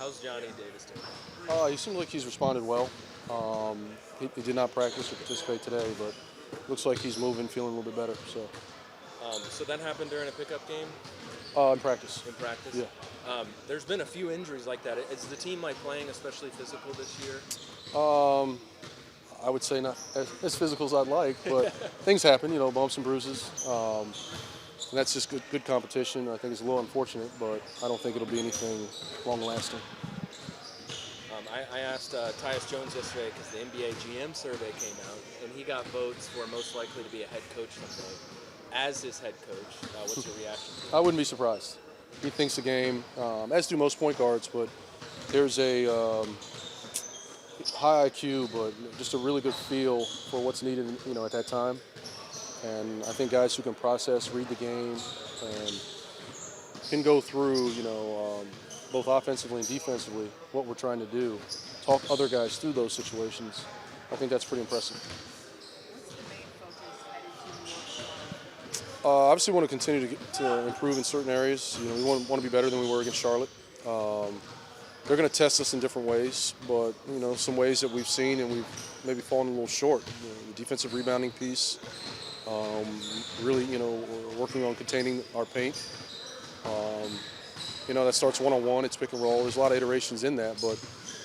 How's Johnny Davis doing? He seems like he's responded well. He did not practice or participate today, but looks like he's moving, feeling a little bit better. So that happened during a pickup game? In practice. In practice? Yeah. There's been a few injuries like that. Is the team playing especially physical this year? I would say not as physical as I'd like, but things happen, bumps and bruises. And that's just good competition. I think it's a little unfortunate, but I don't think it'll be anything long-lasting. I asked 𝗙𝗢𝗟𝗟𝗢𝗪 Jones yesterday because the NBA GM survey came out, and he got votes for most likely to be a head coach someday. As his head coach, what's your reaction to that? I wouldn't be surprised. He thinks the game, as do most point guards, but there's a high IQ, but just a really good feel for what's needed, at that time. And I think guys who can process, read the game, and can go through, both offensively and defensively, what we're trying to do, talk other guys through those situations. I think that's pretty impressive. What's the main focus headed to Obviously, we want to continue to improve in certain areas. We want to be better than we were against Charlotte. They're going to test us in different ways, but some ways that we've seen and we've maybe fallen a little short. The defensive rebounding piece, really, we're working on containing our paint. That starts one-on-one, it's pick and roll. There's a lot of iterations in that, but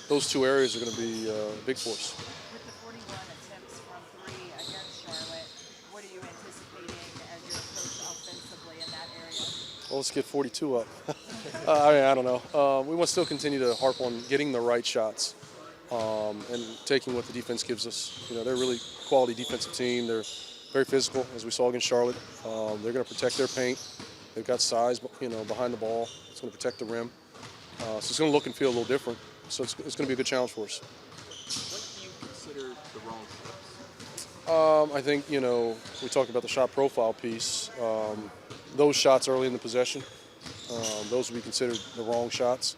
those two areas are going to be big for us. With the 41 attempts from three against Charlotte, what are you anticipating as your approach offensively in that area? Well, let's get 42 up. I don't know. We want to still continue to harp on getting the right shots and taking what the defense gives us. They're a really quality defensive team. They're very physical, as we saw against Charlotte. They're going to protect their paint. They've got size, behind the ball. It's going to protect the rim. So it's going to look and feel a little different. So it's going to be a good challenge for us. What do you consider the wrong shots? I think, we talked about the shot profile piece. Those shots early in the possession, those would be considered the wrong shots.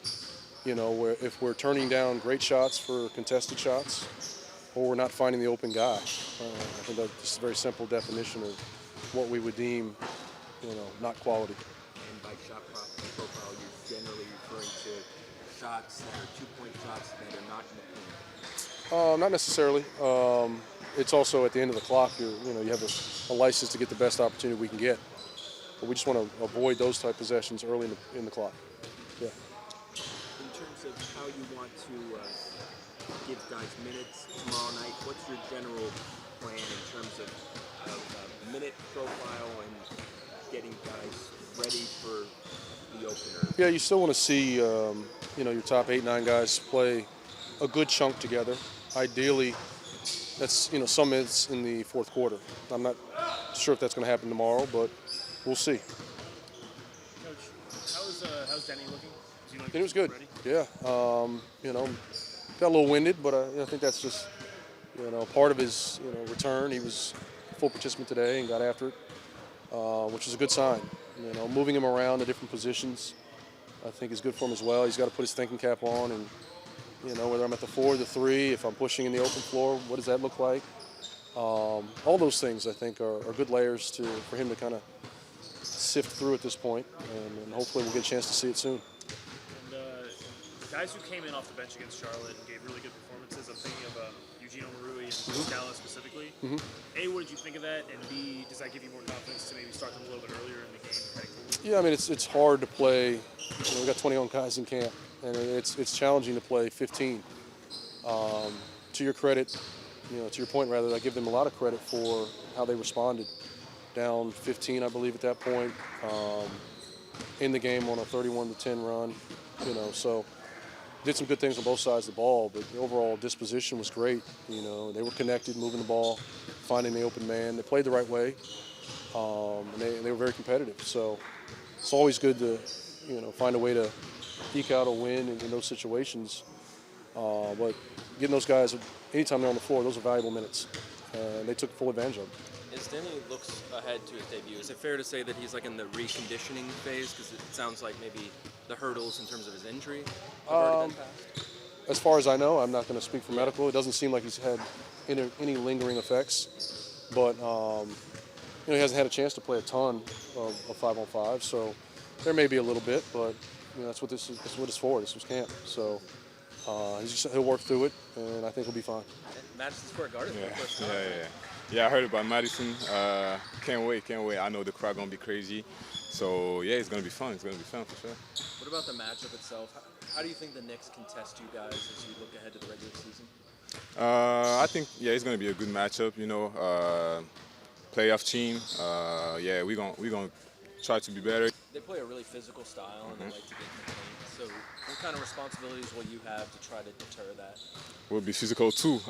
Where if we're turning down great shots for contested shots, or we're not finding the open guy. I think that's just a very simple definition of what we would deem, not quality. And by shot profile, you're generally referring to shots that are two-point shots that are not in the paint. Not necessarily. It's also at the end of the clock. You have a license to get the best opportunity we can get. But we just want to avoid those type possessions early in the clock. Yeah. In terms of how you want to give guys minutes tomorrow night, what's your general plan in terms of minute profile and getting guys ready for the opener? Yeah, you still want to see your top 8-9 guys play a good chunk together. Ideally, that's some minutes in the fourth quarter. I'm not sure if that's going to happen tomorrow, but we'll see. Coach, how's Denny looking? He was good. Ready? Yeah. Got a little winded, but I think that's just part of his return. He was a full participant today and got after it, which is a good sign. Moving him around to different positions, I think is good for him as well. He's got to put his thinking cap on, and whether I'm at the 4 or the 3, if I'm pushing in the open floor, what does that look like? All those things I think are good layers for him to kind of sift through at this point, and hopefully we'll get a chance to see it soon. And guys who came in off the bench against Charlotte and gave really good performances, I'm thinking of 𝗙𝗢𝗟𝗪𝗪 and Scala specifically. A, what did you think of that? And B, does that give you more confidence to maybe start them a little bit earlier in the game heading forward? Yeah, I mean, it's hard to play. We've got 21 guys in camp, and it's challenging to play 15. To your credit, to your point rather, I give them a lot of credit for how they responded. Down 15, I believe, at that point, in the game on a 31-10 run. So did some good things on both sides of the ball, but the overall disposition was great. They were connected, moving the ball, finding the open man. They played the right way, and they were very competitive. So it's always good to, find a way to eke out a win in those situations. But getting those guys, anytime they're on the floor, those are valuable minutes, and they took full advantage of them. As Denny looks ahead to his debut, is it fair to say that he's in the reconditioning phase? Because it sounds like maybe the hurdles in terms of his injury have already been passed. As far as I know, I'm not going to speak for medical. It doesn't seem like he's had any lingering effects, but he hasn't had a chance to play a ton of 5-on-5, so there may be a little bit, but that's what that's what it's for. This was camp. So he'll work through it, and I think he'll be fine. Madison Square Garden for the first time. Yeah, I heard about Madison. Can't wait. I know the crowd gonna be crazy. So yeah, it's gonna be fun. It's gonna be fun for sure. What about the matchup itself? How do you think the Knicks can test you guys as you look ahead to the regular season? I think it's gonna be a good matchup. Playoff team. We're gonna try to be better. They play a really physical style and they like to get in the paint. So what kind of responsibilities will you have to try to deter that? We'll be physical too.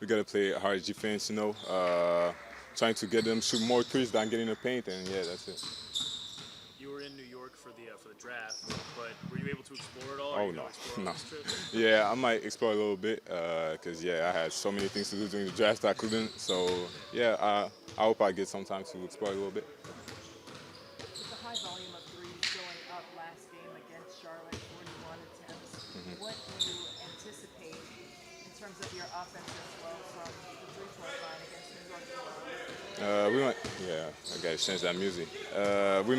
We gotta play hard defense. Trying to get them shoot more threes than getting the paint, and that's it. You were in New York for the draft, but were you able to explore it all? Oh no. Yeah, I might explore a little bit because I had so many things to do during the draft I couldn't. So I hope I get some time to explore a little bit. With the high volume of threes going up last game against Charlotte, 41 attempts, what do you anticipate in terms of your offensive flow from the three-point line against New York tomorrow? I gotta change that music. We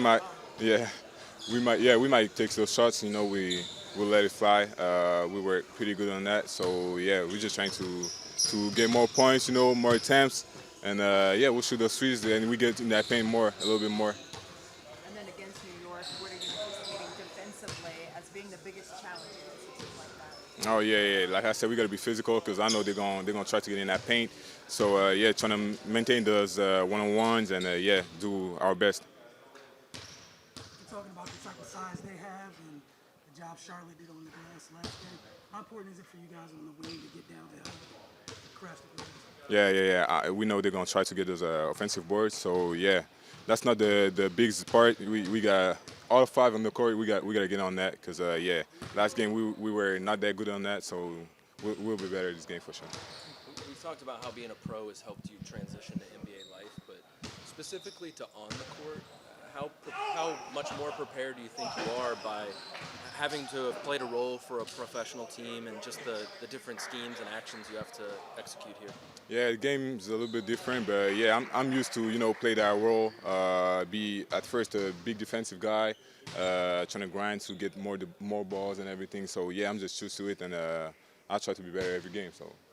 might take those shots. We'll let it fly. We were pretty good on that. So we're just trying to get more points, more attempts, and we'll shoot those threes and we get in that paint a little bit more. And then against New York, what are you anticipating defensively as being the biggest challenge against a team like that? Oh yeah. Like I said, we gotta be physical because I know they're gonna try to get in that paint. So trying to maintain those one-on-ones and do our best. You're talking about the type of size they have and the job Charlotte did on the glass last game. How important is it for you guys on the wing to get down to crash the glass? We know they're gonna try to get those offensive boards. So that's not the biggest part. We got all 5 on the court. We got to get on that because last game we were not that good on that. So we'll be better this game for sure. We talked about how being a pro has helped you transition to NBA life, but specifically to on the court, how much more prepared do you think you are by having to have played a role for a professional team and just the different schemes and actions you have to execute here? Yeah, the game's a little bit different, but I'm used to play that role. Be at first a big defensive guy, trying to grind to get more balls and everything. So I'm just used to it, and I try to be better every game. So.